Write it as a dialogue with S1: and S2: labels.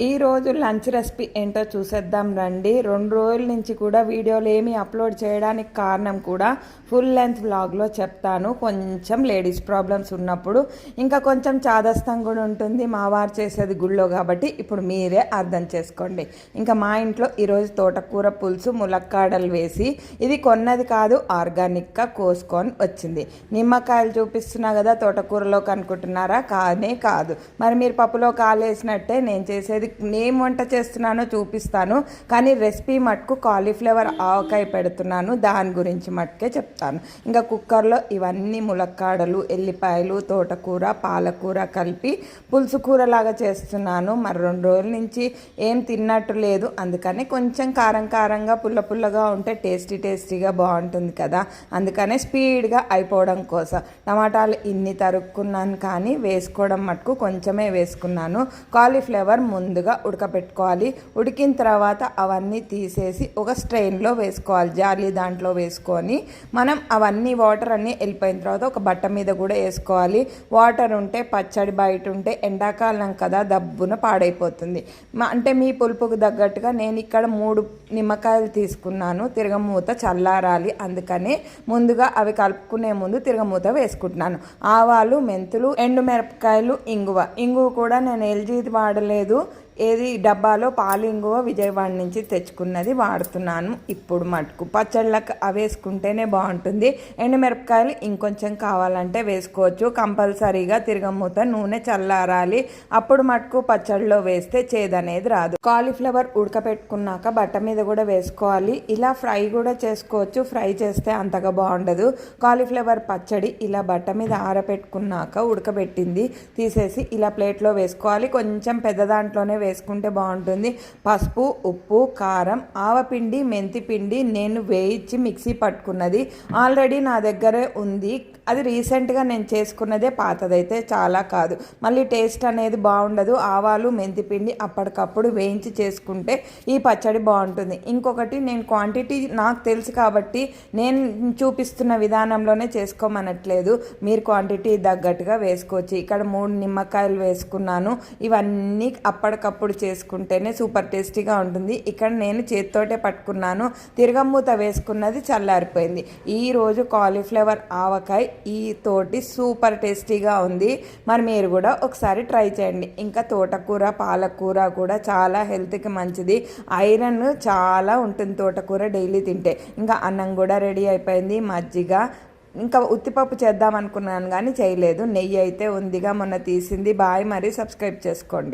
S1: ఈరోజు lunch recipe ఏంటో చూసేద్దాం రండి. 2 రోజుల నుంచి కూడా వీడియోలు ఏమీ అప్లోడ్ చేయడానికి కారణం కూడా ఫుల్ లెంత్ వ్లాగ్లో చెప్తాను. కొంచెం లేడీస్ ప్రాబ్లమ్స్ ఉన్నప్పుడు ఇంకా కొంచెం చాదస్తం కూడా ఉంటుంది. మా వారు చేసేది గుళ్ళో కాబట్టి ఇప్పుడు మీరే అర్థం చేసుకోండి. ఇంకా మా ఇంట్లో ఈరోజు తోటకూర పులుసు ములక్కాడలు వేసి, ఇది కొన్నది కాదు, ఆర్గానిక్గా కోసుకొని వచ్చింది. నిమ్మకాయలు చూపిస్తున్నా కదా తోటకూరలో కనుక్కుంటున్నారా? కానే కాదు. మరి మీరు పప్పులో కాలేసినట్టే నేను చేసేది. నేను వంట చేస్తున్నానో చూపిస్తాను, కానీ రెసిపీ మటుకు కాలీఫ్లవర్ ఆవకాయ పెడుతున్నాను, దాని గురించి మటుకే చెప్తాను. ఇంకా కుక్కర్లో ఇవన్నీ ములక్కాడలు, ఎల్లిపాయలు, తోటకూర, పాలకూర కలిపి పులుసు కూర లాగా చేస్తున్నాను. మరి 2 రోజుల నుంచి ఏం తిన్నట్టు లేదు, అందుకని కొంచెం కారం కారంగా పుల్ల పుల్లగా ఉంటే టేస్టీగా బాగుంటుంది కదా, అందుకనే స్పీడ్గా అయిపోవడం కోసం టమాటాలు ఇన్ని తరుక్కున్నాను, కానీ వేసుకోవడం మటుకు కొంచెమే వేసుకున్నాను. కాలీఫ్లవర్ ముందుగా ఉడకపెట్టుకోవాలి. ఉడికిన తర్వాత అవన్నీ తీసేసి ఒక స్ట్రెయిన్లో వేసుకోవాలి, జాలి దాంట్లో వేసుకొని మనం అవన్నీ వాటర్ అన్నీ వెళ్ళిపోయిన తర్వాత ఒక బట్ట మీద కూడా వేసుకోవాలి. వాటర్ ఉంటే పచ్చడి బయట ఉంటే ఎండాకాలం కదా దబ్బున పాడైపోతుంది. అంటే మీ పులుపుకు తగ్గట్టుగా నేను ఇక్కడ 3 నిమ్మకాయలు తీసుకున్నాను. తిరగమూత చల్లారాలి, అందుకనే ముందుగా అవి కలుపుకునే ముందు తిరగమూత వేసుకుంటున్నాను. ఆవాలు, మెంతులు, ఎండుమిరపకాయలు, ఇంగువ కూడా నేను ఎల్జీది వాడలేదు, ఏది డబ్బాలో పాలు ఇంగువ విజయవాడ నుంచి తెచ్చుకున్నది వాడుతున్నాను. ఇప్పుడు మటుకు పచ్చళ్ళకు అవి వేసుకుంటేనే బాగుంటుంది. ఎండుమిరపకాయలు ఇంకొంచెం కావాలంటే వేసుకోవచ్చు. కంపల్సరీగా తిరగమూత నూనె చల్లారాలి, అప్పుడు మటుకు పచ్చళ్ళలో వేస్తే చేదనేది రాదు. కాలీఫ్లవర్ ఉడకపెట్టుకున్నాక బట్ట మీద కూడా వేసుకోవాలి. ఇలా ఫ్రై కూడా చేసుకోవచ్చు, ఫ్రై చేస్తే అంతగా బాగుండదు. కాలీఫ్లవర్ పచ్చడి ఇలా బట్ట మీద ఆరబెట్టుకున్నాక ఉడకబెట్టింది తీసేసి ఇలా ప్లేట్లో వేసుకోవాలి. కొంచెం పెద్ద దాంట్లోనే వేసుకుంటే బాగుంటుంది. పసుపు, ఉప్పు, కారం, ఆవపిండి, మెంతిపిండి నేను వేయించి మిక్సీ పట్టుకున్నది ఆల్రెడీ నా దగ్గరే ఉంది. అది రీసెంట్గా నేను చేసుకున్నదే, పాతదైతే చాలా కాదు, మళ్ళీ టేస్ట్ అనేది బాగుండదు. ఆవాలు, మెంతిపిండి అప్పటికప్పుడు వేయించి చేసుకుంటే ఈ పచ్చడి బాగుంటుంది. ఇంకొకటి, నేను క్వాంటిటీ నాకు తెలుసు కాబట్టి నేను చూపిస్తున్న విధానంలోనే చేసుకోమనట్లేదు, మీరు క్వాంటిటీ తగ్గట్టుగా వేసుకోవచ్చు. ఇక్కడ 3 నిమ్మకాయలు వేసుకున్నాను. ఇవన్నీ అప్పటికప్పుడు చేసుకుంటేనే సూపర్ టేస్టీగా ఉంటుంది. ఇక్కడ నేను చేతితోటే పట్టుకున్నాను. తిరగమూత వేసుకున్నది చల్లారిపోయింది. ఈరోజు కాలీఫ్లవర్ ఆవకాయ ఈ తోటి సూపర్ టేస్టీగా ఉంది. మరి మీరు కూడా ఒకసారి ట్రై చేయండి. ఇంకా తోటకూర, పాలకూర కూడా చాలా హెల్త్కి మంచిది. ఐరన్ చాలా ఉంటుంది తోటకూర డైలీ తింటే. ఇంకా అన్నం కూడా రెడీ అయిపోయింది, మజ్జిగ. ఇంకా ఉత్తిపప్పు చేద్దాం అనుకున్నాను కానీ చేయలేదు. నెయ్యి అయితే ఉందిగా, మొన్న తీసింది. బాయ్, మరి సబ్స్క్రైబ్ చేసుకోండి.